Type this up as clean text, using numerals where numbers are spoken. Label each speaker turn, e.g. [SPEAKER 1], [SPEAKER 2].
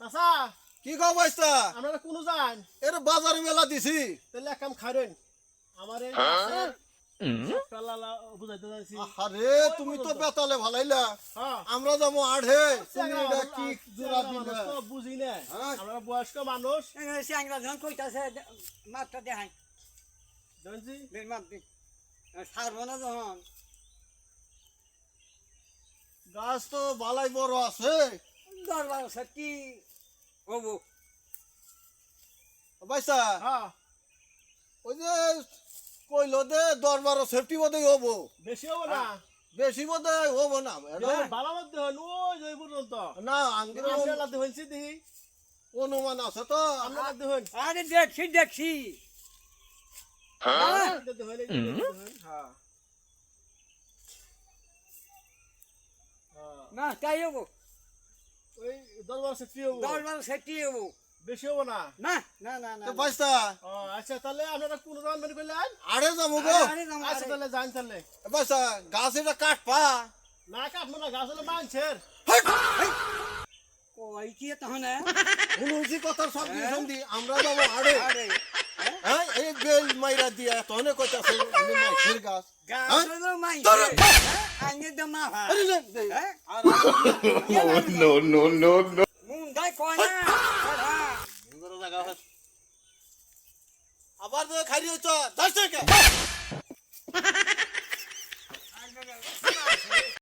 [SPEAKER 1] চাচা
[SPEAKER 2] কি গো বাইস্তা
[SPEAKER 1] আপনারা কোন যান
[SPEAKER 2] এর বাজারে মেলা দিছি
[SPEAKER 1] তাহলে এক কাম খাইরেন আমারে বুঝাইতে যাচ্ছি
[SPEAKER 2] আরে তুমি তো বেতালে ভালাইলা
[SPEAKER 1] হ্যাঁ
[SPEAKER 2] আমরা যাবো আড়ে তুমি এটা কি জোড়া দিলে
[SPEAKER 1] বুঝি না
[SPEAKER 2] হ্যাঁ।
[SPEAKER 1] আমরা বয়স্ক মানুষ
[SPEAKER 3] চ্যাংরা যখন কইতাছে মাত্রা দেখাই
[SPEAKER 1] জানছি
[SPEAKER 3] বের মাত দি সারবো না যখন
[SPEAKER 2] গাছ তো বালাই বড় আছে
[SPEAKER 3] দরবার সত্যি হবো
[SPEAKER 2] বাইসা
[SPEAKER 1] হ্যাঁ
[SPEAKER 2] ওই যে কইলো দে দরবার সেফটি বোধ হবো
[SPEAKER 1] বেশি হবে না
[SPEAKER 2] বেশি বোধ হবো না
[SPEAKER 1] ভালো মধ্যে হন ওই যে পর্যন্ত
[SPEAKER 2] না আঙ্গির
[SPEAKER 1] আমরা লাতে হইছি দেখি
[SPEAKER 2] অনুমান আছে তো
[SPEAKER 1] আমরা লাতে হইন
[SPEAKER 3] আরে দেখছি
[SPEAKER 1] লাতে হইন হ্যাঁ
[SPEAKER 3] না তাই হবো
[SPEAKER 1] ওই দরবার সে ফ্রি হবো
[SPEAKER 3] দরবার সত্যি হবো
[SPEAKER 1] বেশি হবো না
[SPEAKER 3] না না না না
[SPEAKER 2] তো বাইসা
[SPEAKER 1] ও আচ্ছা তাহলে আপনারা কোন যান মানে কইলেন
[SPEAKER 2] আড়ে যাবো গো
[SPEAKER 3] আরে না
[SPEAKER 1] আচ্ছা তাহলে যান তাহলে
[SPEAKER 2] বাইসা গাছ এটা কাটপা
[SPEAKER 1] না কাটবো না গাছ হলে মানছের
[SPEAKER 3] কই কি তখন
[SPEAKER 2] শুনুছি কথার সব শুনদি আমরা যাবো আড়ে
[SPEAKER 3] আরে
[SPEAKER 2] হ্যাঁ এই বেল মাইরা দিয়া তহনে কইতাছে আমি মাইছের গাছ
[SPEAKER 3] গাছ হলো মাই আঙ্গে দমা
[SPEAKER 2] আরে না
[SPEAKER 3] হ্যাঁ
[SPEAKER 4] no, no, no, no.
[SPEAKER 3] মুন্ডাই কয় না
[SPEAKER 2] আবার তো খাইরি হইছ 10 টাকা